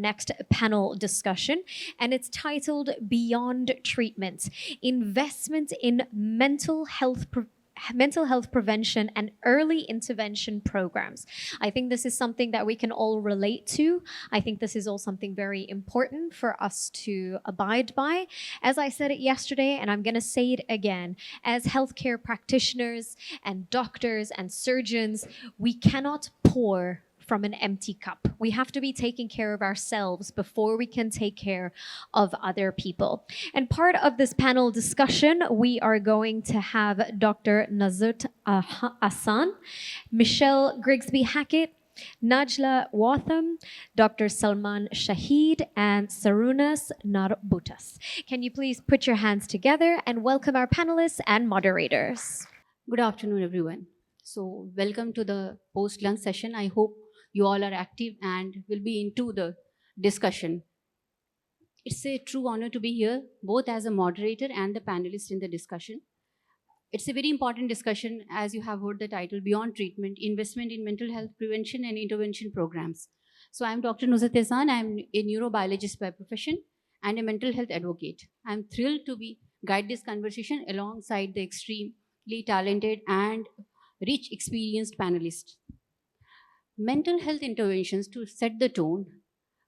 next panel discussion, and it's titled Beyond Treatment: Investment in Mental health prevention and early intervention programs. I think this is something that we can all relate to. I think this is all something very important for us to abide by. As I said it yesterday, and I'm going to say it again, as healthcare practitioners and doctors and surgeons, we cannot pour from an empty cup. We have to be taking care of ourselves before we can take care of other people. And part of this panel discussion, we are going to have Dr. Nazut Hassan, Michelle Grigsby Hackett, Najla Watham, Dr. Salman Shahid, and Sarunas Narbutas. Can you please put your hands together and welcome our panelists and moderators? Good afternoon, everyone. So, welcome to the post-lunch session. I hope you all are active and will be into the discussion. It's a true honor to be here, both as a moderator and the panelist in the discussion. It's a very important discussion, as you have heard the title, Beyond Treatment, Investment in Mental Health Prevention and Intervention Programs. So I'm Dr. Nuzhat Ehsan. I'm a neurobiologist by profession and a mental health advocate. I'm thrilled to guide this conversation alongside the extremely talented and rich experienced panelists. Mental health interventions, to set the tone,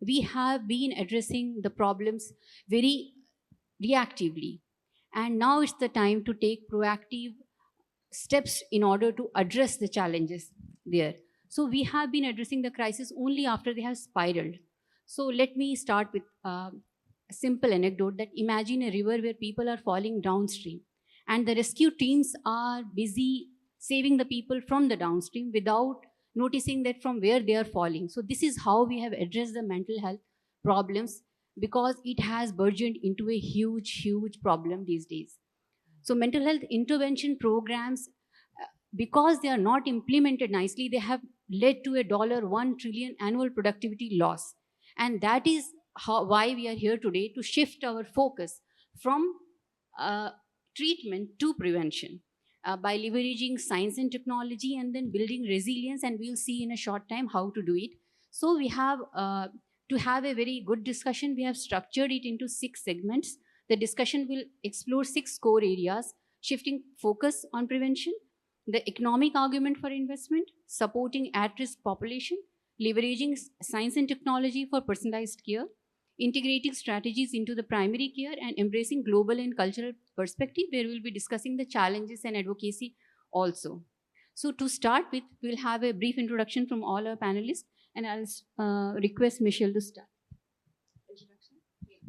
we have been addressing the problems very reactively. And now it's the time to take proactive steps in order to address the challenges there. So we have been addressing the crisis only after they have spiraled. So let me start with a simple anecdote that imagine a river where people are falling downstream and the rescue teams are busy saving the people from the downstream without noticing that from where they are falling. So this is how we have addressed the mental health problems, because it has burgeoned into a huge problem these days. So mental health intervention programs, because they are not implemented nicely, they have led to a $1 trillion annual productivity loss. And that is why we are here today, to shift our focus from treatment to prevention. By leveraging science and technology and then building resilience, and we'll see in a short time how to do it. So we have to have a very good discussion, we have structured it into 6 segments. The discussion will explore 6 core areas: shifting focus on prevention, the economic argument for investment, supporting at-risk population, leveraging science and technology for personalized care, integrating strategies into the primary care, and embracing global and cultural perspective, where we'll be discussing the challenges and advocacy also. So to start with, we'll have a brief introduction from all our panelists, and I'll request Michelle to start.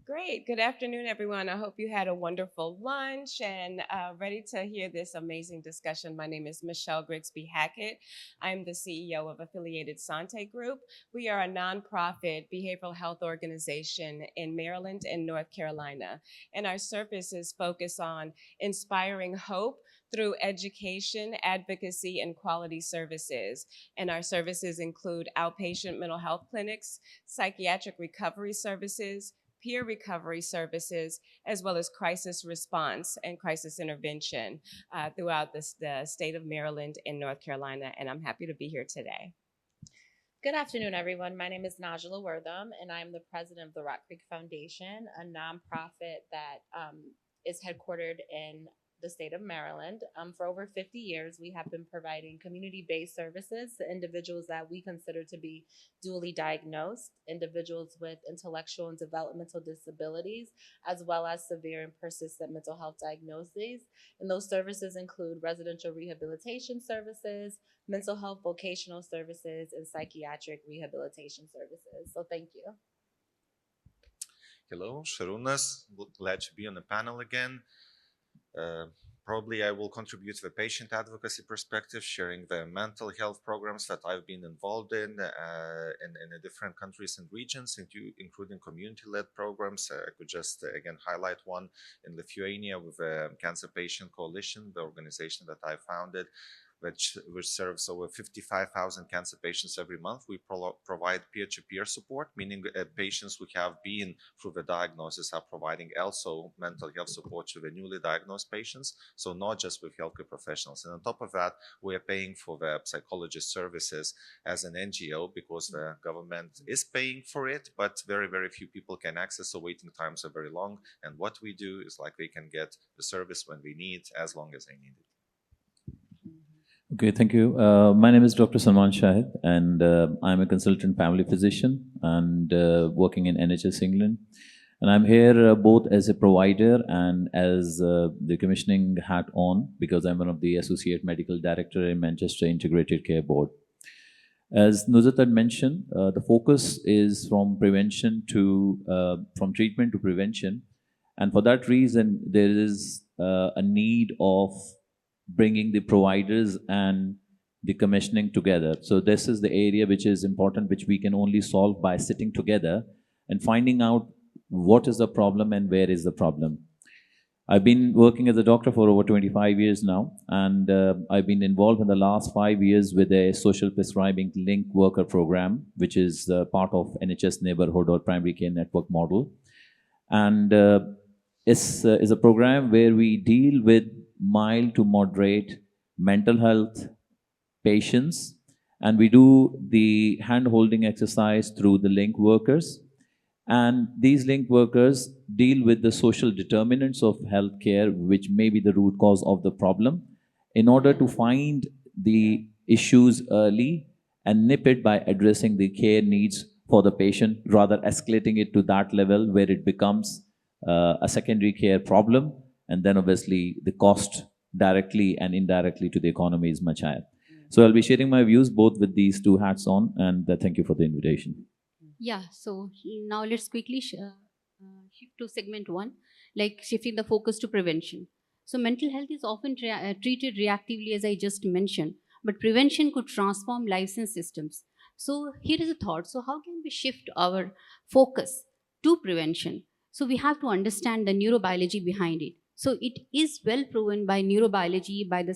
Great. Good afternoon, everyone. I hope you had a wonderful lunch and ready to hear this amazing discussion. My name is Michelle Grigsby Hackett. I'm the CEO of Affiliated Sante Group. We are a nonprofit behavioral health organization in Maryland and North Carolina. And our services focus on inspiring hope through education, advocacy, and quality services. And our services include outpatient mental health clinics, psychiatric recovery services, peer recovery services, as well as crisis response and crisis intervention throughout the state of Maryland and North Carolina. And I'm happy to be here today. Good afternoon, everyone. My name is Najla Wortham, and I'm the president of the Rock Creek Foundation, a nonprofit that is headquartered in the state of Maryland. For over 50 years, we have been providing community-based services to individuals that we consider to be dually diagnosed, individuals with intellectual and developmental disabilities, as well as severe and persistent mental health diagnoses. And those services include residential rehabilitation services, mental health vocational services, and psychiatric rehabilitation services. So thank you. Hello, Sharunas. Glad to be on the panel again. Probably I will contribute to the patient advocacy perspective, sharing the mental health programs that I've been involved in the different countries and regions, including community-led programs. I could just again highlight one in Lithuania with the Cancer Patient Coalition, the organization that I founded, which serves over 55,000 cancer patients every month. We provide peer-to-peer support, meaning patients who have been through the diagnosis are providing also mental health support to the newly diagnosed patients. So not just with healthcare professionals. And on top of that, we are paying for the psychologist services as an NGO because the government is paying for it, but very, very few people can access. So waiting times are very long. And what we do is like they can get the service when they need, as long as they need it. Okay, thank you. My name is Dr. Salman Shahid, and I'm a consultant family physician and working in NHS England. And I'm here both as a provider and as the commissioning hat on, because I'm one of the Associate Medical Director in Manchester Integrated Care Board. As Nuzhat had mentioned, the focus is from prevention to, from treatment to prevention. And for that reason, there is a need of bringing the providers and the commissioning together. So this is the area which is important, which we can only solve by sitting together and finding out what is the problem and where is the problem. I've been working as a doctor for over 25 years now, and I've been involved in the last 5 years with a social prescribing link worker program, which is part of NHS neighborhood or primary care network model. And it's a program where we deal with mild to moderate mental health patients, and we do the hand-holding exercise through the link workers. And these link workers deal with the social determinants of healthcare, which may be the root cause of the problem, in order to find the issues early and nip it by addressing the care needs for the patient, rather escalating it to that level where it becomes a secondary care problem. And then obviously the cost directly and indirectly to the economy is much higher. So I'll be sharing my views both with these two hats on, and thank you for the invitation. Yeah, so now let's quickly shift to segment one, like shifting the focus to prevention. So mental health is often treated reactively, as I just mentioned, but prevention could transform lives and systems. So here is a thought. So how can we shift our focus to prevention? So we have to understand the neurobiology behind it. So it is well proven by neurobiology, by the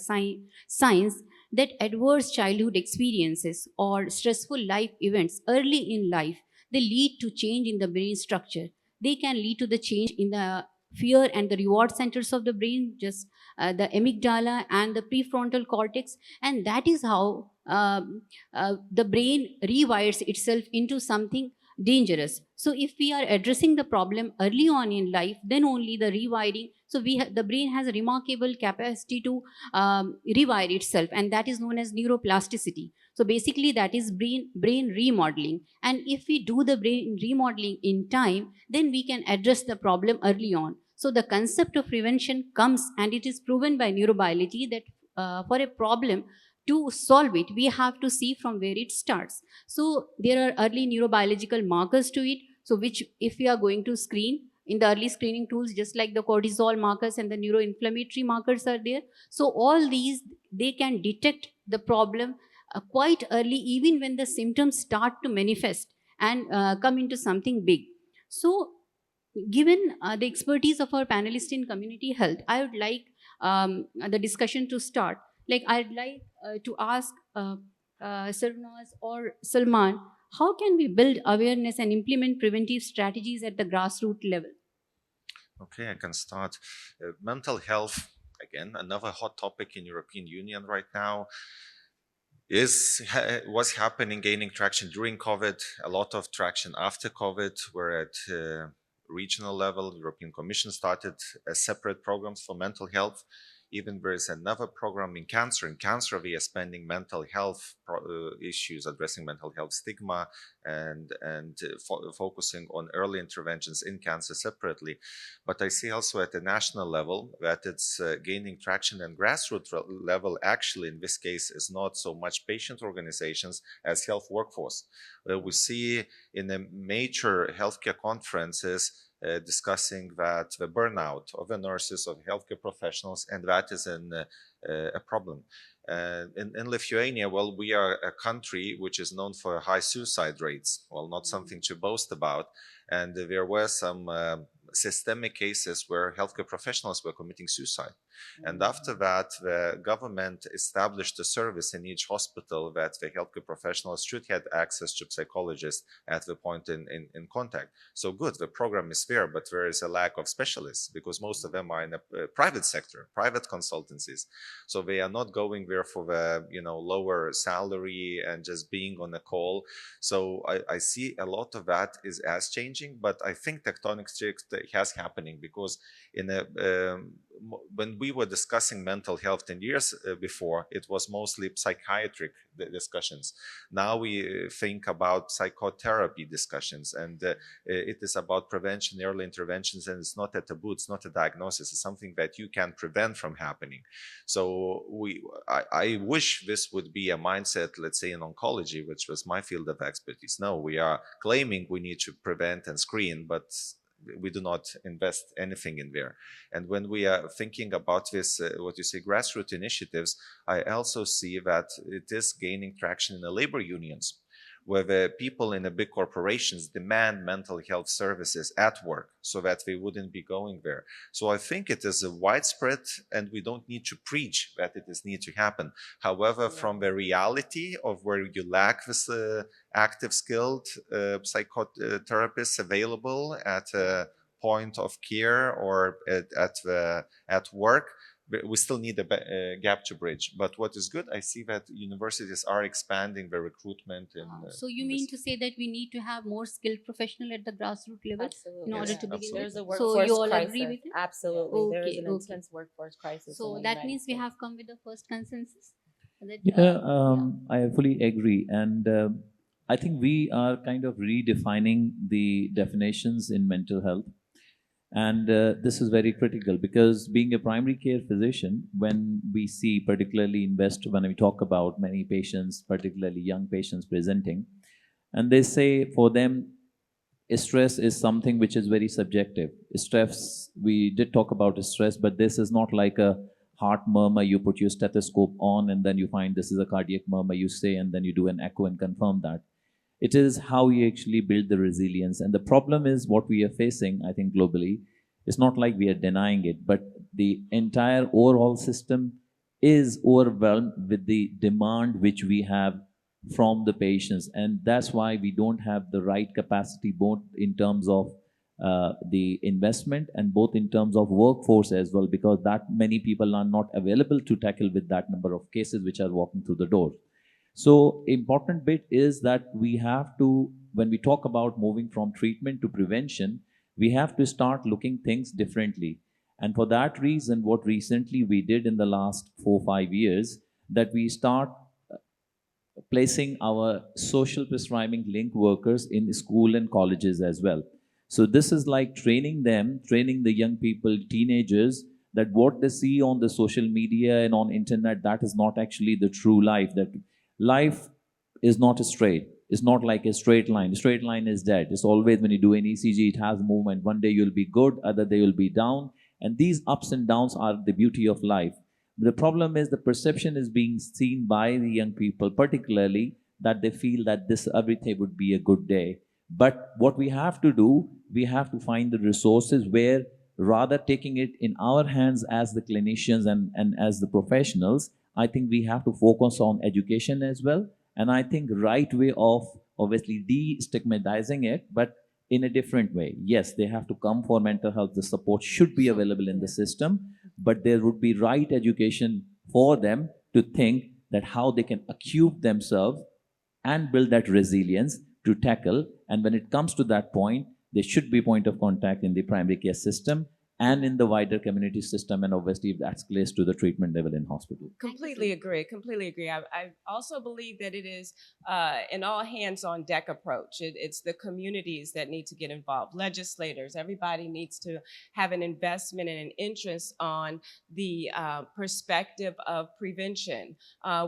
science, that adverse childhood experiences or stressful life events early in life, they lead to change in the brain structure. They can lead to the change in the fear and the reward centers of the brain, just the amygdala and the prefrontal cortex. And that is how the brain rewires itself into something dangerous. So if we are addressing the problem early on in life, then only the rewiring, so the brain has a remarkable capacity to rewire itself, and that is known as neuroplasticity. So basically that is brain remodeling. And if we do the brain remodeling in time, then we can address the problem early on. So the concept of prevention comes, and it is proven by neurobiology that for a problem to solve it, we have to see from where it starts. So there are early neurobiological markers to it, so which if we are going to screen in the early screening tools, just like the cortisol markers and the neuroinflammatory markers are there. So all these, they can detect the problem quite early, even when the symptoms start to manifest and come into something big. So given the expertise of our panelists in community health, I would like the discussion to start. Like I'd like to ask Sarnaz or Salman, how can we build awareness and implement preventive strategies at the grassroots level? Okay, I can start. Mental health, again, another hot topic in European Union right now, was happening, gaining traction during COVID, a lot of traction after COVID. We're at regional level. The European Commission started separate programs for mental health. Even there is another program in cancer. In cancer, we are spending mental health issues, addressing mental health stigma, and focusing on early interventions in cancer separately. But I see also at the national level that it's gaining traction, and grassroots level actually in this case is not so much patient organizations as health workforce. We see in the major healthcare conferences discussing that the burnout of the nurses, of healthcare professionals, and that is a problem. In Lithuania, well, we are a country which is known for high suicide rates. Well, not something to boast about. And there were some systemic cases where healthcare professionals were committing suicide. And after that, the government established a service in each hospital that the healthcare professionals should have access to psychologists at the point in contact. So good, the program is there, but there is a lack of specialists because most of them are in the private sector, private consultancies. So they are not going there for the lower salary and just being on a call. So I see a lot of that is as changing, but I think tectonic shift has happening because when we were discussing mental health 10 years before, it was mostly psychiatric discussions. Now we think about psychotherapy discussions, and it is about prevention, early interventions, and it's not a taboo, it's not a diagnosis, it's something that you can prevent from happening. So I wish this would be a mindset, let's say in oncology, which was my field of expertise. No, we are claiming we need to prevent and screen, but we do not invest anything in there. And when we are thinking about this, what you say, grassroots initiatives, I also see that it is gaining traction in the labor unions, where the people in the big corporations demand mental health services at work so that they wouldn't be going there. So I think it is a widespread, and we don't need to preach that it is need to happen. However, from the reality of where you lack this active skilled psychotherapists available at a point of care or at work, we still need a gap to bridge. But what is good, I see that universities are expanding the recruitment. So you mean to say that we need to have more skilled professional at the grassroots level Absolutely. in order Yes, to begin absolutely. with? There's a So workforce you all crisis. agree with it? Absolutely. There is Okay, an okay. intense workforce crisis. So in the that United means we States. have come with the first consensus. That, I fully agree. And I think we are kind of redefining the definitions in mental health. And this is very critical because being a primary care physician, when we see, particularly when we talk about many patients, particularly young patients presenting, and they say for them, stress is something which is very subjective. Stress, we did talk about stress, but this is not like a heart murmur. You put your stethoscope on and then you find this is a cardiac murmur, you say, and then you do an echo and confirm that. It is how you actually build the resilience. And the problem is what we are facing, I think, globally. It's not like we are denying it, but the entire overall system is overwhelmed with the demand which we have from the patients. And that's why we don't have the right capacity, both in terms of the investment and both in terms of workforce as well, because that many people are not available to tackle with that number of cases which are walking through the door. So important bit is that we have to, when we talk about moving from treatment to prevention, we have to start looking things differently. And for that reason, what recently we did in the last 4-5 years, that we start placing our social prescribing link workers in school and colleges as well. So this is like training them, training the young people, teenagers, that what they see on the social media and on internet, that is not actually the true life. That life is not straight. It's not like a straight line. A straight line is dead. It's always, when you do an ECG, it has movement. One day you'll be good, other day you'll be down. And these ups and downs are the beauty of life. The problem is the perception is being seen by the young people, particularly, that they feel that this everything would be a good day. But what we have to do, we have to find the resources where, rather taking it in our hands as the clinicians and as the professionals, I think we have to focus on education as well. And I think right way of obviously destigmatizing it, but in a different way. Yes, they have to come for mental health. The support should be available in the system, but there would be right education for them to think that how they can equip themselves and build that resilience to tackle. And when it comes to that point, there should be point of contact in the primary care system and in the wider community system, and obviously if that's close to the treatment level in hospital. Completely agree. Completely agree. I also believe that it is an all hands on deck approach. It's the communities that need to get involved, legislators. Everybody needs to have an investment and an interest on the perspective of prevention,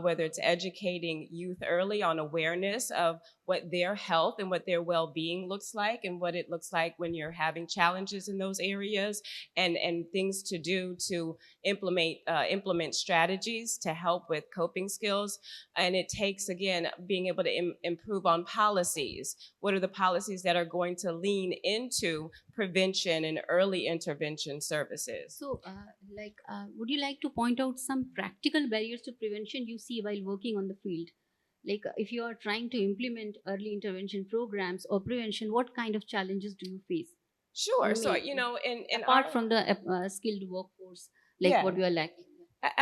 whether it's educating youth early on awareness of what their health and what their well-being looks like, and what it looks like when you're having challenges in those areas, and things to do to implement strategies to help with coping skills. And it takes, again, being able to improve on policies. What are the policies that are going to lean into prevention and early intervention services? So, would you like to point out some practical barriers to prevention you see while working on the field? Like, if you are trying to implement early intervention programs or prevention, what kind of challenges do you face? Sure. I So, mean, in apart our, from the skilled workforce, like yeah. what we are lacking.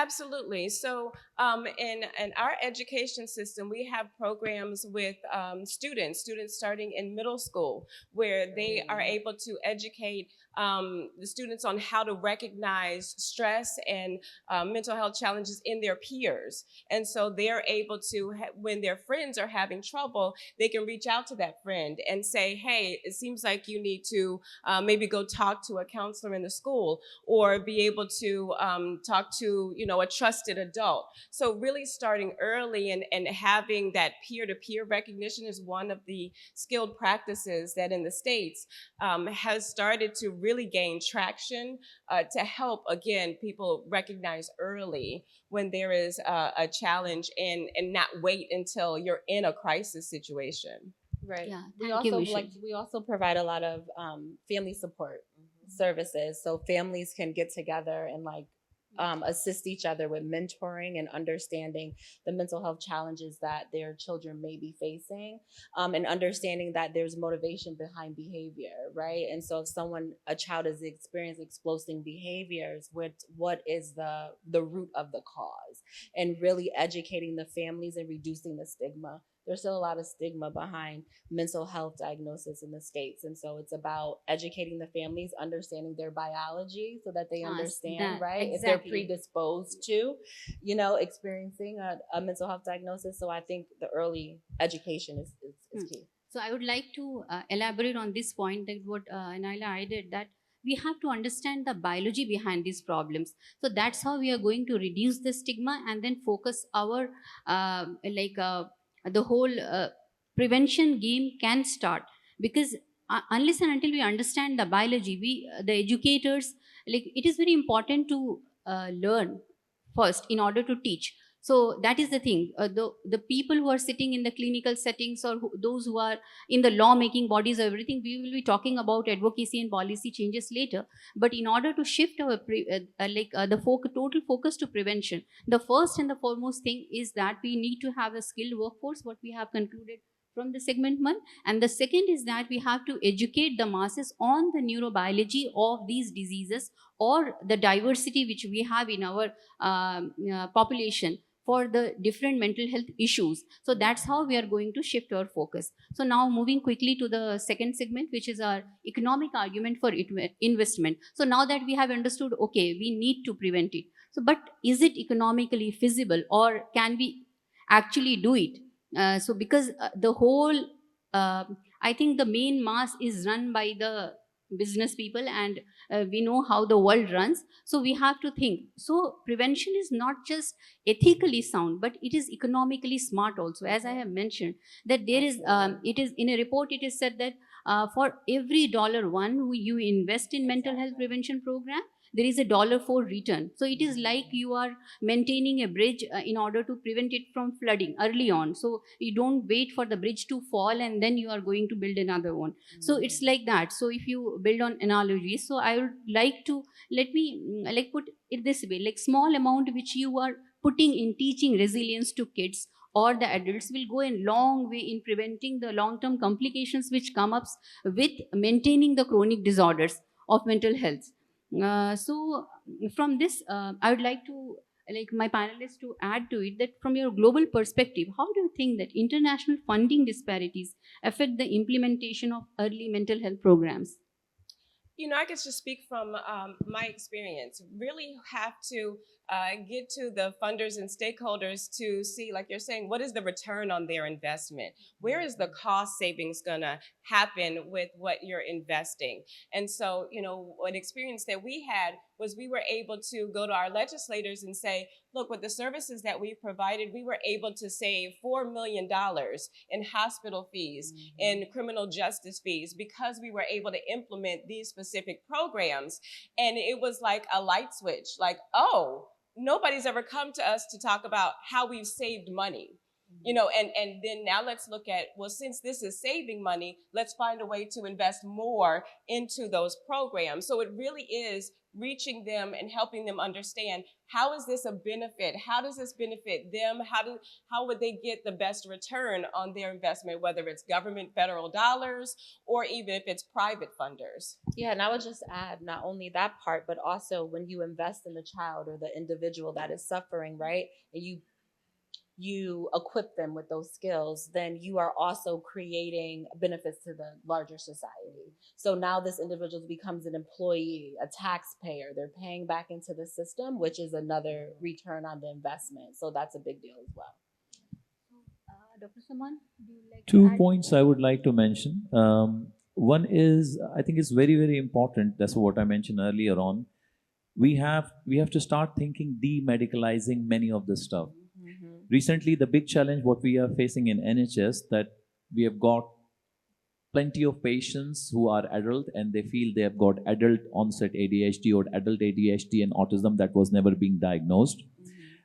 Absolutely. So, in our education system, we have programs with students starting in middle school, where they are able to educate the students on how to recognize stress and mental health challenges in their peers. And so they're able to, when their friends are having trouble, they can reach out to that friend and say, "Hey, it seems like you need to maybe go talk to a counselor in the school," or be able to talk to a trusted adult. So really starting early and having that peer-to-peer recognition is one of the skilled practices that in the States has started to really gain traction to help, again, people recognize early when there is a challenge, and not wait until you're in a crisis situation. Right. Yeah, We thank you, also Michelle. we also provide a lot of family support services, so families can get together and assist each other with mentoring and understanding the mental health challenges that their children may be facing, and understanding that there's motivation behind behavior, right? And so if a child is experiencing explosive behaviors, what is the root of the cause, and really educating the families and reducing the stigma. There's still a lot of stigma behind mental health diagnosis in the States. And so it's about educating the families, understanding their biology so that they understand, right? If they're exactly. predisposed to, experiencing a mental health diagnosis. So I think the early education is key. So I would like to elaborate on this point that what Naila added, that we have to understand the biology behind these problems. So that's how we are going to reduce the stigma and then focus our the whole prevention game can start, because unless and until we understand the biology, we the educators, like, it is very important to learn first in order to teach. So that is the thing. The people who are sitting in the clinical settings, or those who are in the law making bodies or everything, we will be talking about advocacy and policy changes later. But in order to shift our total focus to prevention, the first and the foremost thing is that we need to have a skilled workforce, what we have concluded from the segment 1. And the second is that we have to educate the masses on the neurobiology of these diseases, or the diversity which we have in our population for the different mental health issues. So that's how we are going to shift our focus. So now moving quickly to the second segment, which is our economic argument for investment. So now that we have understood, okay, we need to prevent it. So, but is it economically feasible, or can we actually do it? So because the whole, I think the main mass is run by the business people, and we know how the world runs. So we have to think, so prevention is not just ethically sound, but it is economically smart also. As I have mentioned, that there is it is in a report, it is said that for every $1 who you invest in mental health prevention program, there is a $4 return. So it is like you are maintaining a bridge in order to prevent it from flooding early on. So you don't wait for the bridge to fall and then you are going to build another one. So it's like that. So if you build on analogies, so I would like to, let me put it this way, like small amount which you are putting in teaching resilience to kids or the adults will go a long way in preventing the long term complications which come up with maintaining the chronic disorders of mental health. So from this, I would like to, like, my panelists to add to it, that from your global perspective, how do you think that international funding disparities affect the implementation of early mental health programs? I could just speak from my experience. Really have to get to the funders and stakeholders to see, like you're saying, what is the return on their investment? Where is the cost savings going to happen with what you're investing? And so, an experience that we had was we were able to go to our legislators and say, look, with the services that we provided, we were able to save $4 million in hospital fees, in criminal justice fees, because we were able to implement these specific programs. And it was like a light switch, like, oh, nobody's ever come to us to talk about how we've saved money. And then now let's look at, well, since this is saving money, let's find a way to invest more into those programs. So it really is reaching them and helping them understand, how is this a benefit? How does this benefit them? How would they get the best return on their investment, whether it's government federal dollars or even if it's private funders? Yeah, and I would just add not only that part, but also when you invest in the child or the individual that is suffering, right? And you equip them with those skills, then you are also creating benefits to the larger society. So now this individual becomes an employee, a taxpayer. They're paying back into the system, which is another return on the investment. So that's a big deal as well. Dr. Saman, do you like to Two add? points I would like to mention. One is, I think it's very, very important. That's what I mentioned earlier on. We have to start thinking demedicalizing many of the stuff. Recently, the big challenge what we are facing in NHS, that we have got plenty of patients who are adult and they feel they have got adult onset ADHD or adult ADHD and autism that was never being diagnosed.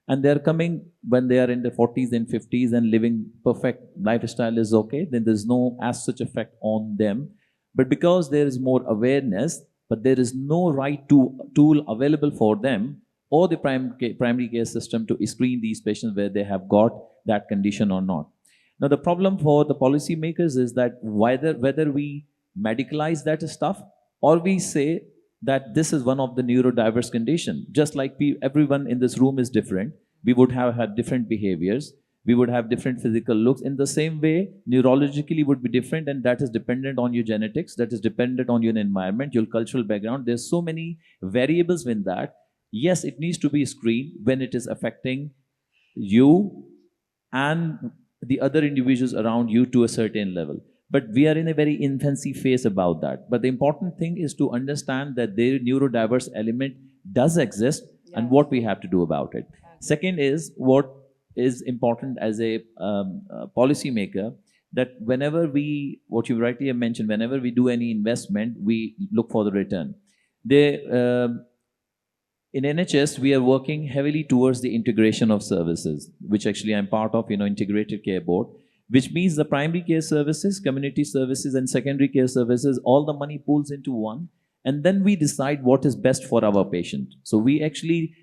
And they're coming when they are in the 40s and 50s and living perfect lifestyle is okay, then there's no as such effect on them. But because there is more awareness, but there is no right tool available for them or the primary care system to screen these patients where they have got that condition or not. Now, the problem for the policymakers is that whether we medicalize that stuff or we say that this is one of the neurodiverse condition, just like everyone in this room is different, we would have had different behaviors, we would have different physical looks. In the same way, neurologically would be different, and that is dependent on your genetics, that is dependent on your environment, your cultural background. There's so many variables in that. Yes, it needs to be screened when it is affecting you and the other individuals around you to a certain level. But we are in a very infancy phase about that. But the important thing is to understand that the neurodiverse element does exist and what we have to do about it. Second is what is important as a policymaker, that whenever what you rightly have mentioned, whenever we do any investment, we look for the return. In NHS, we are working heavily towards the integration of services, which actually I'm part of, Integrated Care Board, which means the primary care services, community services, and secondary care services, all the money pools into one, and then we decide what is best for our patient. So we actually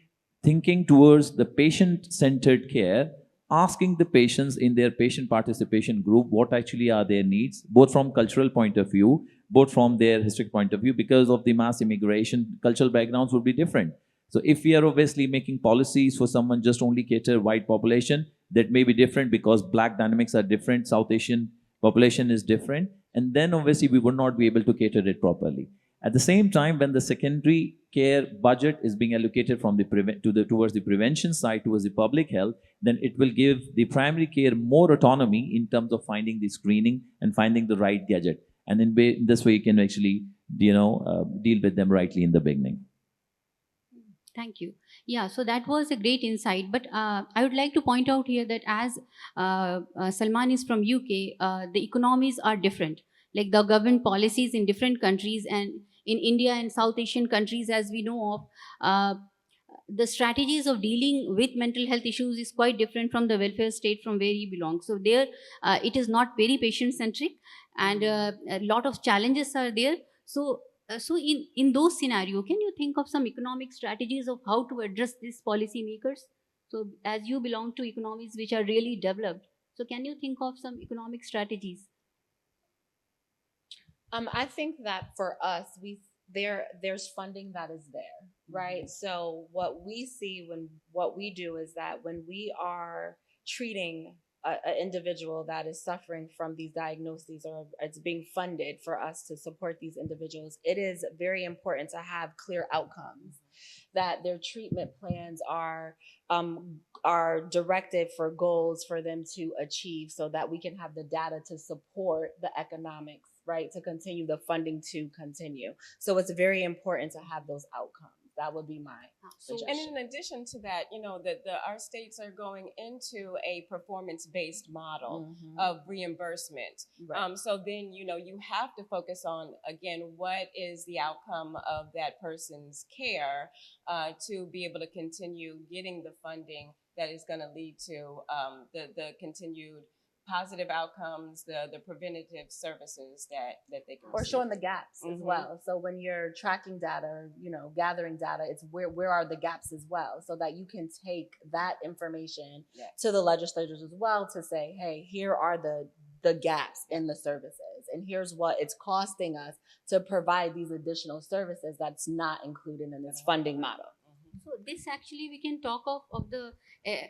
thinking towards the patient-centered care, asking the patients in their patient participation group what actually are their needs, both from cultural point of view, both from their historic point of view. Because of the mass immigration, cultural backgrounds would be different. So if we are obviously making policies for someone just only cater white population, that may be different because black dynamics are different, South Asian population is different, and then obviously we would not be able to cater it properly. At the same time, when the secondary care budget is being allocated from towards the prevention side, towards the public health, then it will give the primary care more autonomy in terms of finding the screening and finding the right gadget. And in this way, you can actually, deal with them rightly in the beginning. Thank you. Yeah, so that was a great insight. But I would like to point out here that as Salman is from UK, the economies are different. Like the government policies in different countries, and in India and South Asian countries, as we know of, the strategies of dealing with mental health issues is quite different from the welfare state from where he belongs. So there, it is not very patient-centric, and a lot of challenges are there. So in those scenarios, can you think of some economic strategies of how to address these policymakers? So as you belong to economies which are really developed, so can you think of some economic strategies? I think that for us, there's funding that is there, right? So what we see what we do is that when we are treating an individual that is suffering from these diagnoses, or it's being funded for us to support these individuals, it is very important to have clear outcomes, that their treatment plans are directed for goals for them to achieve, so that we can have the data to support the economics, right, to continue the funding to continue. So it's very important to have those outcomes. That would be my suggestion. And in addition to that, our states are going into a performance-based model of reimbursement. Right. So then, you have to focus on, again, what is the outcome of that person's care to be able to continue getting the funding that is going to lead to the continued positive outcomes, the preventative services that they can Or receive. showing the gaps as well. So when you're tracking data, or, gathering data, it's where are the gaps as well, so that you can take that information to the legislators as well to say, hey, here are the gaps in the services, and here's what it's costing us to provide these additional services that's not included in this funding model. So this actually we can talk of the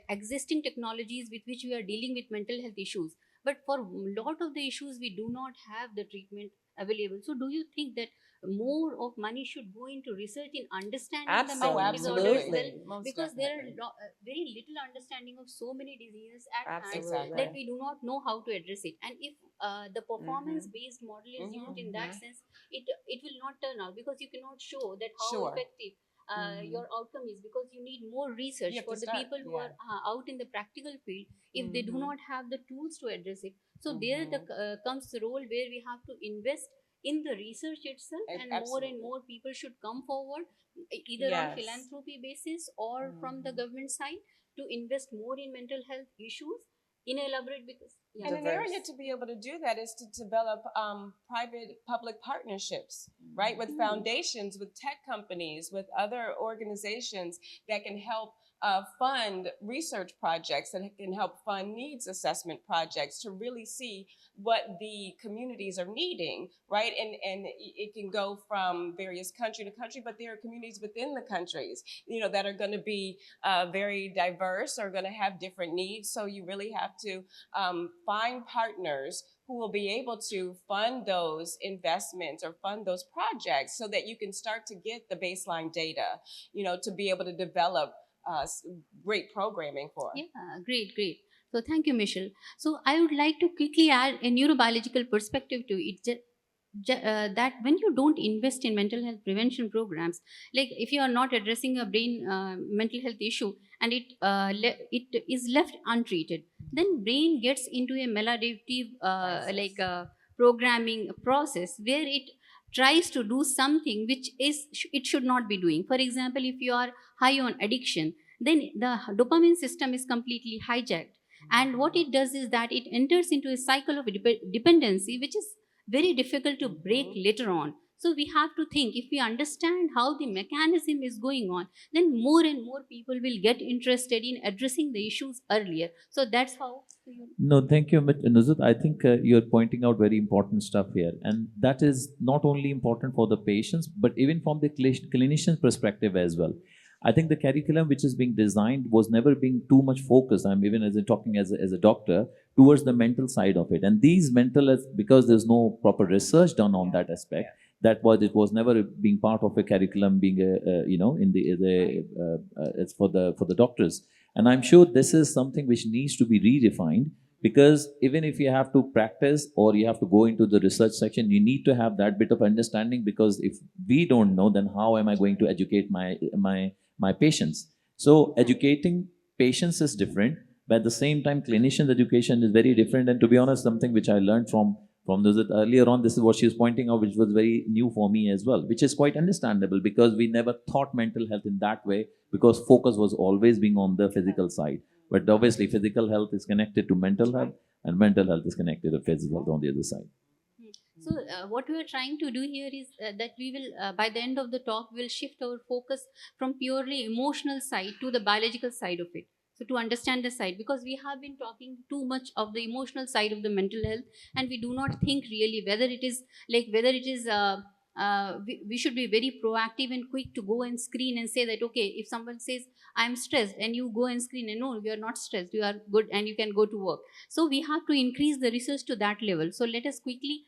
existing technologies with which we are dealing with mental health issues. But for a lot of the issues, we do not have the treatment available. So do you think that more of money should go into research in understanding the mental disorder as well? Most Because definitely. there are very little understanding of so many diseases at hand Absolutely. that we do not know how to address it. And if the performance-based model is used in that sense, it will not turn out, because you cannot show that how Sure. effective your outcome is, because you need more research You have for to the start, people who are out in the practical field, if they do Mhm. not have the tools to address it. So there comes the role where we have to invest in the research itself, and Absolutely. more people should come forward, either on Yes. philanthropy basis or from the government side, to invest more in mental health issues in elaborate, because And an area to be able to do that is to develop private public partnerships, right? With foundations, with tech companies, with other organizations that can help fund research projects, and can help fund needs assessment projects to really see what the communities are needing, right? And it can go from various country to country, but there are communities within the countries, that are going to be very diverse, or going to have different needs. So you really have to find partners who will be able to fund those investments or fund those projects, so that you can start to get the baseline data, to be able to develop great programming for. Yeah, great. So thank you, Michelle. So I would like to quickly add a neurobiological perspective to it. That when you don't invest in mental health prevention programs, like if you are not addressing a brain mental health issue, and it is left untreated, then brain gets into a maladaptive programming process, where it tries to do something which it should not be doing. For example, if you are high on addiction, then the dopamine system is completely hijacked, and what it does is that it enters into a cycle of dependency, which is very difficult to break later on. So we have to think, if we understand how the mechanism is going on, then more and more people will get interested in addressing the issues earlier. So that's how. No, thank you, Nuzut. I think you're pointing out very important stuff here, and that is not only important for the patients, but even from the clinician's perspective as well. I think the curriculum which is being designed was never being too much focused. I'm even as a talking as a doctor towards the mental side of it, and these mental, because there's no proper research done on that aspect. That was it was never being part of a curriculum, being in it's for the doctors. And I'm sure this is something which needs to be redefined, because even if you have to practice or you have to go into the research section, you need to have that bit of understanding, because if we don't know, then how am I going to educate my patients? So educating patients is different, but at the same time, clinicians' education is very different. And to be honest, something which I learned from those that earlier on, this is what she was pointing out, which was very new for me as well, which is quite understandable, because we never thought mental health in that way, because focus was always being on the physical side. But obviously, physical health is connected to mental health, and mental health is connected to physical health on the other side. So what we are trying to do here is that we will, by the end of the talk, we'll shift our focus from purely emotional side to the biological side of it. So to understand the side, because we have been talking too much of the emotional side of the mental health, and we do not think really whether it is we should be very proactive and quick to go and screen and say that, okay, if someone says I'm stressed, and you go and screen and no, you are not stressed, you are good and you can go to work. So we have to increase the research to that level. So let us quickly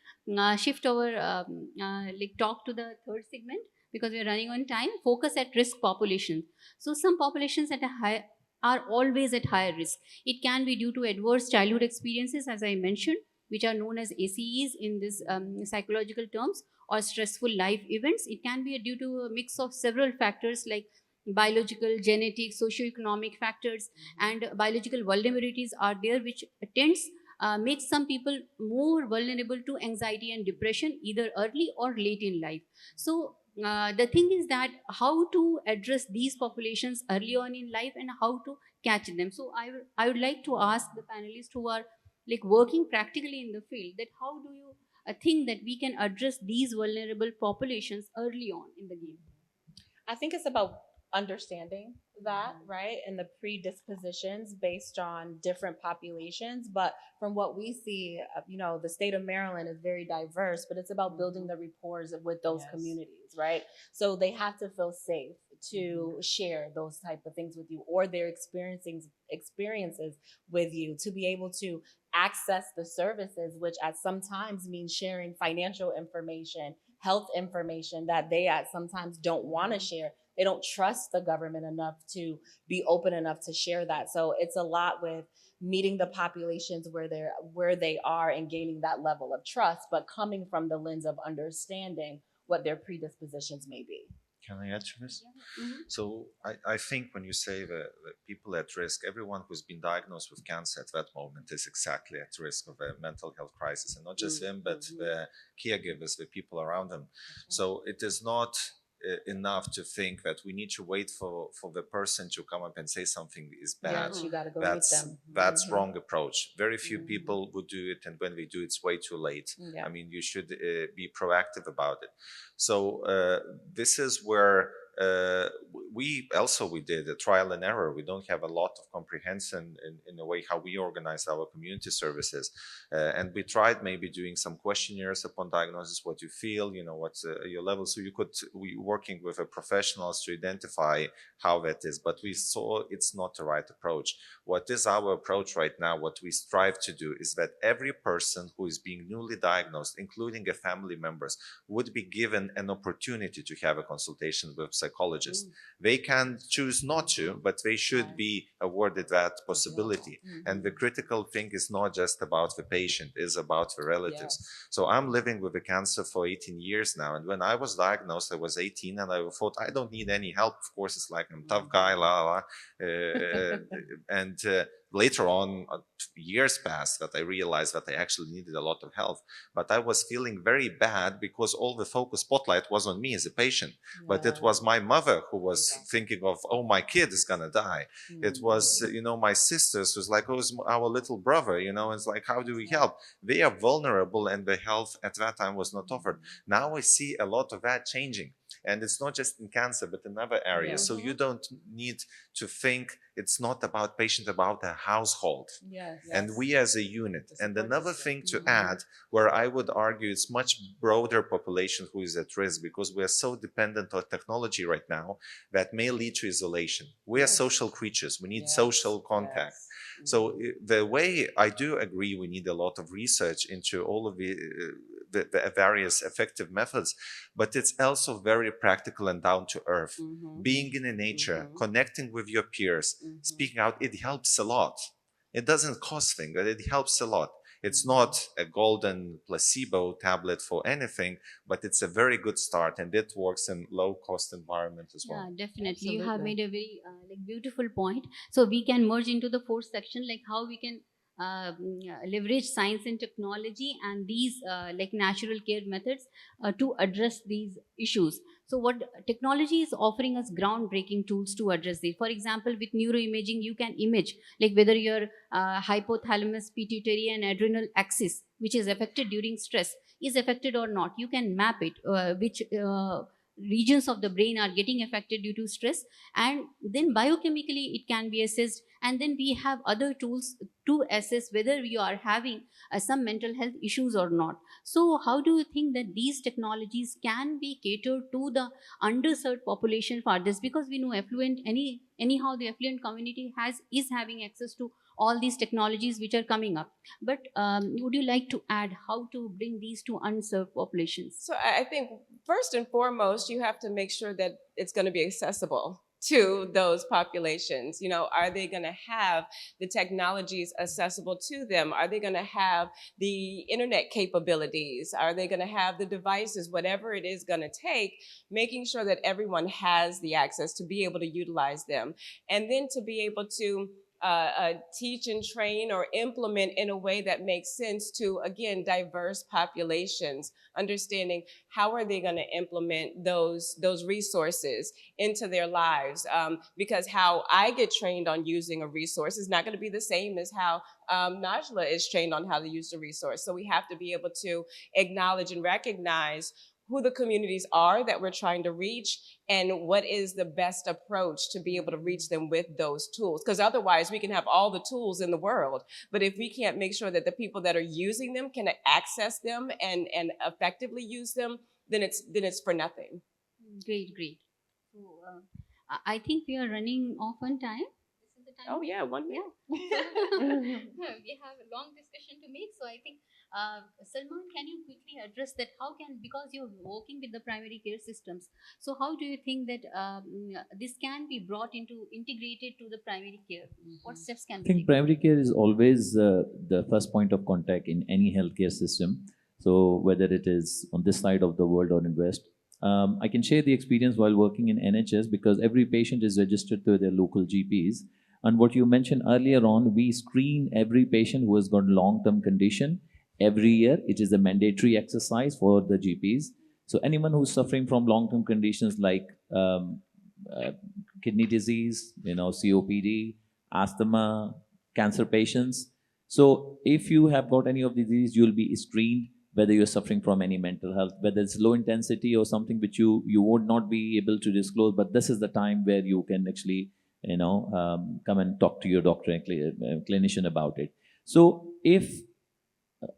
shift our like talk to the third segment, because we are running on time. Focus at risk populations. So some populations at a high are always at higher risk. It can be due to adverse childhood experiences, as I mentioned, which are known as ACEs in this psychological terms, or stressful life events. It can be due to a mix of several factors like biological, genetic, socioeconomic factors, and biological vulnerabilities are there, which tends makes some people more vulnerable to anxiety and depression, either early or late in life. So the thing is that how to address these populations early on in life and how to catch them. So I would like to ask the panelists who are like working practically in the field, that how do you think that we can address these vulnerable populations early on in the game? I think it's about understanding that, right? And the predispositions based on different populations. But from what we see, the state of Maryland is very diverse, but it's about building the rapport with those communities, right? So they have to feel safe to share those type of things with you, or their experiences with you, to be able to access the services, which at sometimes means sharing financial information, health information that they at sometimes don't want to share. They don't trust the government enough to be open enough to share that. So it's a lot with meeting the populations where they are and gaining that level of trust, but coming from the lens of understanding what their predispositions may be. Can I add to this? Yeah. Mm-hmm. So I think when you say the people at risk, everyone who's been diagnosed with cancer at that moment is exactly at risk of a mental health crisis, and not just them, but the caregivers, the people around them. So it is not enough to think that we need to wait for the person to come up and say something is bad. Yes, you got to go That's meet them. that's wrong approach. Very few people would do it, and when they do, it's way too late. Yeah. I mean, you should be proactive about it. So this is where we did a trial and error. We don't have a lot of comprehension in the way how we organize our community services, and we tried maybe doing some questionnaires upon diagnosis, what you feel, what's your level, so we working with a professionals to identify how that is. But we saw it's not the right approach. What is our approach right now? What we strive to do is that every person who is being newly diagnosed, including a family members, would be given an opportunity to have a consultation with psychologists. They can choose not to, but they should be awarded that possibility. And the critical thing is not just about the patient, it's about the relatives. So I'm living with the cancer for 18 years now. And when I was diagnosed, I was 18 and I thought, I don't need any help. Of course, it's like I'm a tough guy, la, la, la. And later on, years passed that I realized that I actually needed a lot of help. But I was feeling very bad because all the focus spotlight was on me as a patient. But it was my mother who was thinking of, oh, my kid is going to die. It was, my sisters was like, oh, it's our little brother, it's like, how do we help? They are vulnerable and the health at that time was not offered. Now I see a lot of that changing. And it's not just in cancer, but in other areas. So you don't need to think it's not about patient, about a household. And we as a unit. And another thing to add, where I would argue it's much broader population who is at risk, because we are so dependent on technology right now that may lead to isolation. We are social creatures. We need social contact. So the way I do agree, we need a lot of research into all of the various effective methods, but it's also very practical and down to earth. Being in nature, connecting with your peers, speaking out, it helps a lot. It doesn't cost things, but it helps a lot. It's not a golden placebo tablet for anything, but it's a very good start, and it works in low-cost environment as well. Yeah, definitely. You have made a very beautiful point. So we can merge into the fourth section, like how we can leverage science and technology and these natural care methods to address these issues. So what technology is offering us groundbreaking tools to address this. For example, with neuroimaging, you can image like whether your hypothalamus, pituitary and adrenal axis, which is affected during stress, is affected or not. You can map it, which regions of the brain are getting affected due to stress, and then biochemically it can be assessed, and then we have other tools to assess whether you are having some mental health issues or not. So how do you think that these technologies can be catered to the underserved population for this? Because we know affluent, anyhow the affluent community is having access to all these technologies which are coming up, but would you like to add how to bring these to unserved populations? So I think first and foremost, you have to make sure that it's going to be accessible to those populations. You know, are they going to have the technologies accessible to them? Are they going to have the internet capabilities? Are they going to have the devices? Whatever it is going to take, making sure that everyone has the access to be able to utilize them, and then to be able to teach and train or implement in a way that makes sense to, again, diverse populations, understanding how are they going to implement those resources into their lives, because how I get trained on using a resource is not going to be the same as how Najla is trained on how to use the resource. So we have to be able to acknowledge and recognize who the communities are that we're trying to reach and what is the best approach to be able to reach them with those tools. Because otherwise we can have all the tools in the world, but if we can't make sure that the people that are using them can access them and effectively use them, then it's for nothing. Great, great. So I think we are running off on time. This is the time. Oh yeah, 1 minute. We have a long discussion to make, so I think Salman, can you quickly address that? How can, because you're working with the primary care systems, so how do you think that this can be brought into integrated to the primary care? What steps can I be think taken? primary care is always the first point of contact in any healthcare system. So whether it is on this side of the world or in West, I can share the experience while working in NHS because every patient is registered to their local GPs. And what you mentioned earlier on, we screen every patient who has got long-term condition every year. It is a mandatory exercise for the GPs. So anyone who's suffering from long-term conditions like kidney disease, COPD, asthma, cancer patients. So if you have got any of these diseases, you'll be screened whether you're suffering from any mental health, whether it's low intensity or something which you would not be able to disclose. But this is the time where you can actually, come and talk to your doctor and clinician about it. So if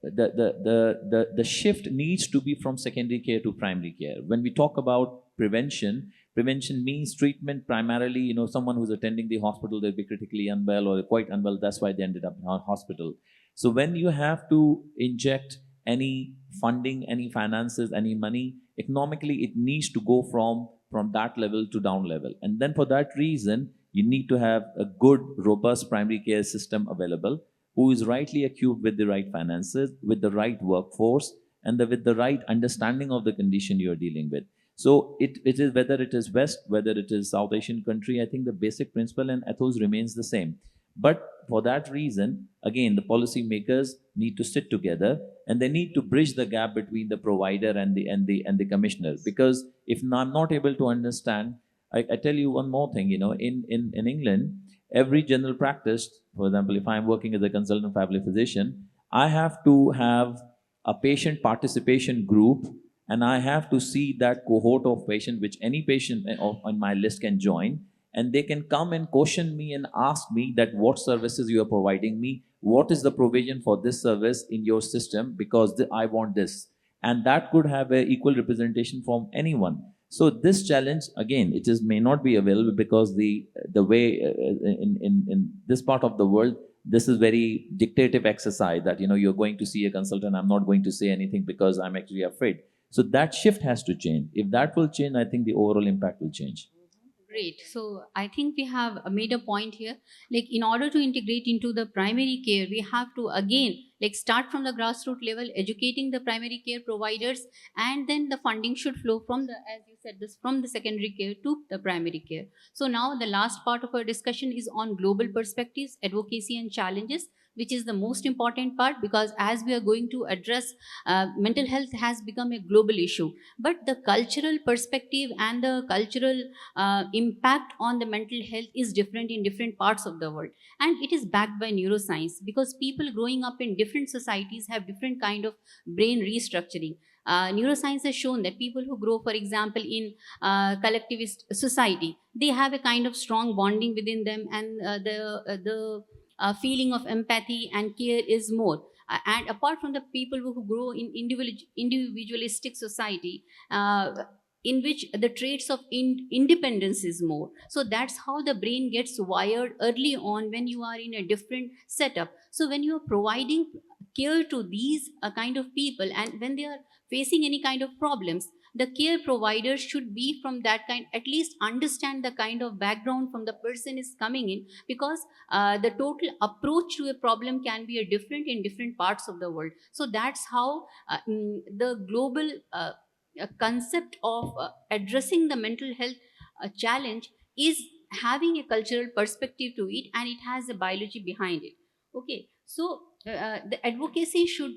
the shift needs to be from secondary care to primary care. When we talk about prevention means treatment primarily. Someone who's attending the hospital, they'll be critically unwell or quite unwell. That's why they ended up in our hospital. So when you have to inject any funding, any finances, any money, economically, it needs to go from that level to down level. And then for that reason, you need to have a good, robust primary care system available who is rightly equipped with the right finances, with the right workforce, and with the right understanding of the condition you're dealing with. So it is, whether it is West, whether it is South Asian country, I think the basic principle and ethos remains the same. But for that reason, again, the policy makers need to sit together and they need to bridge the gap between the provider and the commissioner. Because if I'm not able to understand, I tell you one more thing, in England, every general practice, for example, if I'm working as a consultant family physician, I have to have a patient participation group and I have to see that cohort of patient which any patient on my list can join, and they can come and question me and ask me that what services you are providing me, what is the provision for this service in your system, because I want this. And that could have a equal representation from anyone. So this challenge, again, it is may not be available because the way in this part of the world, this is very dictative exercise that you're going to see a consultant, I'm not going to say anything because I'm actually afraid. So that shift has to change. If that will change, I think the overall impact will change. Great. So I think we have made a point here. Like, in order to integrate into the primary care, we have to again start from the grassroots level, educating the primary care providers, and then the funding should flow from the, as you said, this from the secondary care to the primary care. So now the last part of our discussion is on global perspectives, advocacy, and challenges. which is the most important part, because as we are going to address, mental health has become a global issue, but the cultural perspective and the cultural impact on the mental health is different in different parts of the world, and it is backed by neuroscience, because people growing up in different societies have different kind of brain restructuring. Neuroscience has shown that people who grow, for example, in collectivist society, they have a kind of strong bonding within them, and the feeling of empathy and care is more. And apart from the people who grow in individualistic society, in which the traits of independence is more, so that's how the brain gets wired early on when you are in a different setup. So when you are providing care to these kind of people, and when they are facing any kind of problems, the care provider should be from that kind, at least understand the kind of background from the person is coming in, because the total approach to a problem can be a different in different parts of the world. So that's how the global concept of addressing the mental health challenge is having a cultural perspective to it, and it has a biology behind it. Okay, so the advocacy should,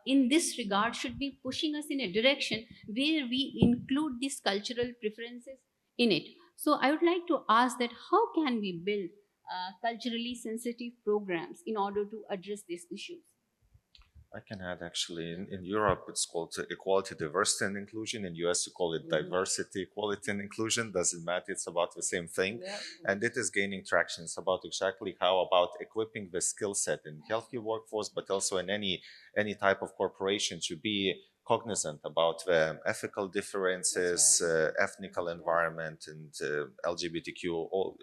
in this regard, should be pushing us in a direction where we include these cultural preferences in it. So I would like to ask that how can we build culturally sensitive programs in order to address these issues? I can add actually in Europe it's called equality, diversity, and inclusion. In US you call it diversity, equality, and inclusion. Doesn't matter. It's about the same thing, Yep. and it is gaining traction. It's about exactly how about equipping the skill set in healthcare workforce, but also in any type of corporation to be cognizant about the ethical differences, ethnical environment, and LGBTQ, all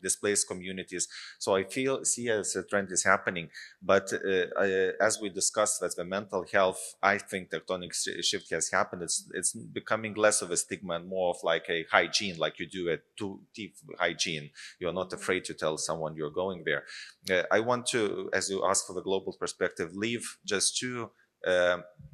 displaced communities. So I see as a trend is happening. But as we discussed, that the mental health, I think tectonic shift has happened. It's becoming less of a stigma and more of like a hygiene, like you do a teeth hygiene. You're not afraid to tell someone you're going there. I want to, as you ask for the global perspective, leave just two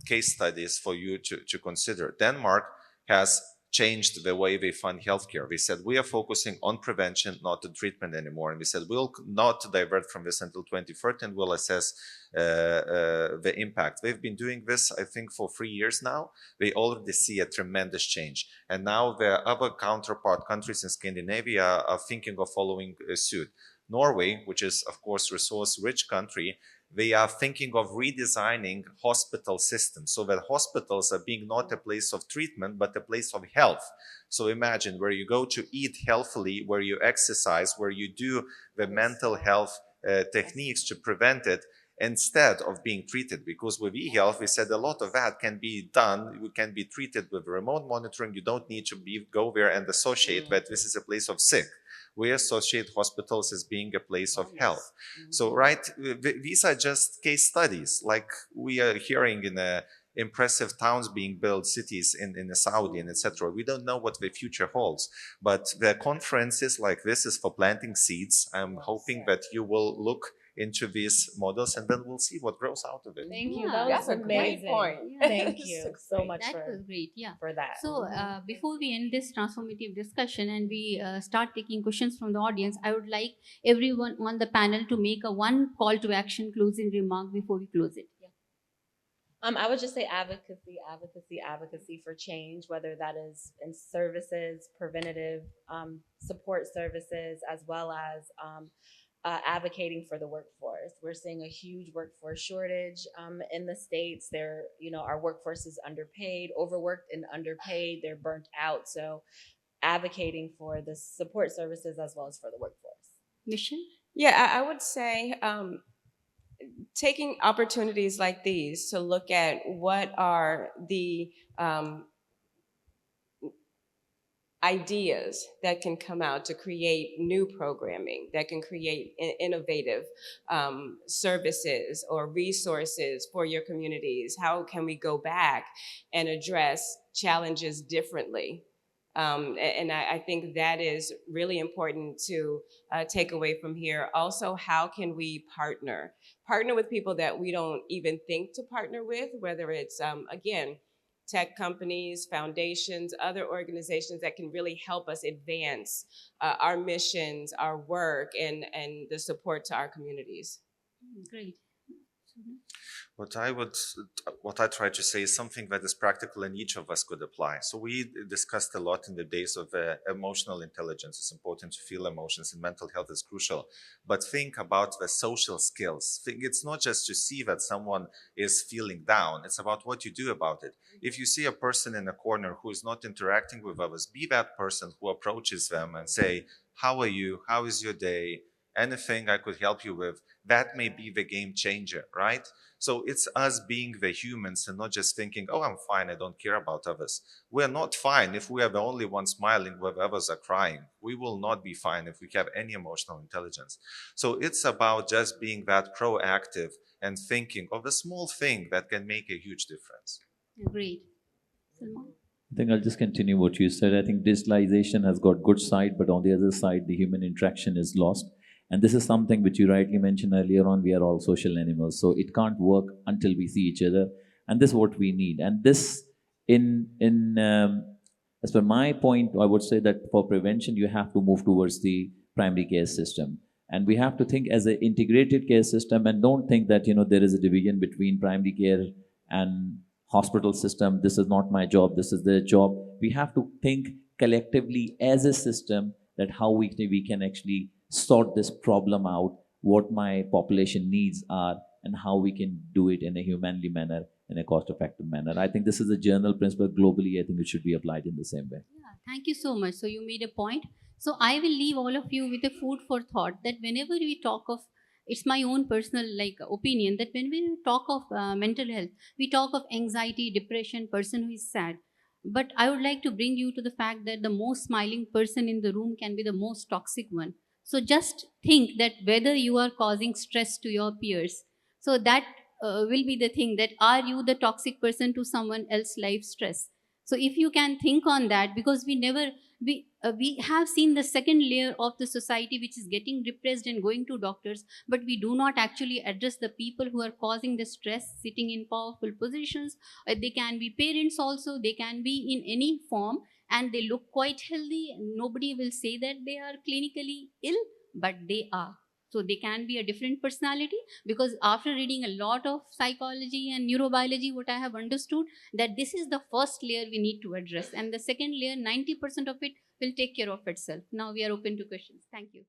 case studies for you to consider. Denmark has changed the way they fund healthcare. We said we are focusing on prevention, not on treatment anymore. And we said we'll not divert from this until 2030 and we'll assess the impact. They've been doing this, I think, for 3 years now. They already see a tremendous change. And now the other counterpart countries in Scandinavia are thinking of following suit. Norway, which is, of course, resource-rich country, they are thinking of redesigning hospital systems so that hospitals are being not a place of treatment, but a place of health. So imagine where you go to eat healthily, where you exercise, where you do the mental health techniques to prevent it, instead of being treated. Because with e-health, we said a lot of that can be done. We can be treated with remote monitoring. You don't need to go there and associate that this is a place of sick. We associate hospitals as being a place of health. So, right, these are just case studies, like we are hearing in impressive towns being built, cities in Saudi and etc. We don't know what the future holds, but the conferences like this is for planting seeds. I'm hoping that you will look into these models and then we'll see what grows out of it. Thank you. Yeah, That was That's a great amazing. point. Thank you so much that for, was great. Yeah. for that. So, before we end this transformative discussion and we start taking questions from the audience, I would like everyone on the panel to make a one call to action closing remark before we close it. Yeah. I would just say advocacy, advocacy, advocacy for change, whether that is in services, preventative support services, as well as advocating for the workforce. We're seeing a huge workforce shortage in the states. Our workforce is underpaid, overworked, and underpaid. They're burnt out. So, advocating for the support services as well as for the workforce. Mission? Yeah, I would say taking opportunities like these to look at what are the ideas that can come out to create new programming, that can create innovative services or resources for your communities. How can we go back and address challenges differently? And I think that is really important to take away from here. Also, how can we partner with people that we don't even think to partner with, whether it's, again, tech companies, foundations, other organizations that can really help us advance our missions, our work, and the support to our communities. Great. What I try to say is something that is practical and each of us could apply. So we discussed a lot in the days of emotional intelligence. It's important to feel emotions, and mental health is crucial. But think about the social skills. It's not just to see that someone is feeling down. It's about what you do about it. If you see a person in a corner who is not interacting with others, be that person who approaches them and say, "How are you? How is your day? Anything I could help you with?" That may be the game changer, right? So it's us being the humans and not just thinking, "Oh, I'm fine, I don't care about others." We're not fine if we are the only ones smiling where others are crying. We will not be fine if we have any emotional intelligence. So it's about just being that proactive and thinking of the small thing that can make a huge difference. Great. Salman? I think I'll just continue what you said. I think digitalization has got good side, but on the other side, the human interaction is lost. And this is something which you rightly mentioned earlier on. We are all social animals, so it can't work until we see each other, and this is what we need. And this, in as per my point, I would say that for prevention, you have to move towards the primary care system, and we have to think as an integrated care system, and don't think that there is a division between primary care and hospital system. This is not my job, this is their job. We have to think collectively as a system that how we can actually sort this problem out, what my population needs are, and how we can do it in a humanly manner, in a cost effective manner. I think this is a general principle globally. I think it should be applied in the same way. Yeah, thank you so much. So you made a point. So I will leave all of you with a food for thought that whenever we talk of, it's my own personal opinion that when we talk of mental health, we talk of anxiety, depression, person who is sad. But I would like to bring you to the fact that the most smiling person in the room can be the most toxic one. So just think that whether you are causing stress to your peers. So that will be the thing, that are you the toxic person to someone else's life stress? So if you can think on that, because we have seen the second layer of the society which is getting depressed and going to doctors, but we do not actually address the people who are causing the stress, sitting in powerful positions. They can be parents also, they can be in any form, and they look quite healthy. Nobody will say that they are clinically ill, but they are. So they can be a different personality, because after reading a lot of psychology and neurobiology, what I have understood, that this is the first layer we need to address, and the second layer, 90% of it will take care of itself. Now we are open to questions. Thank you.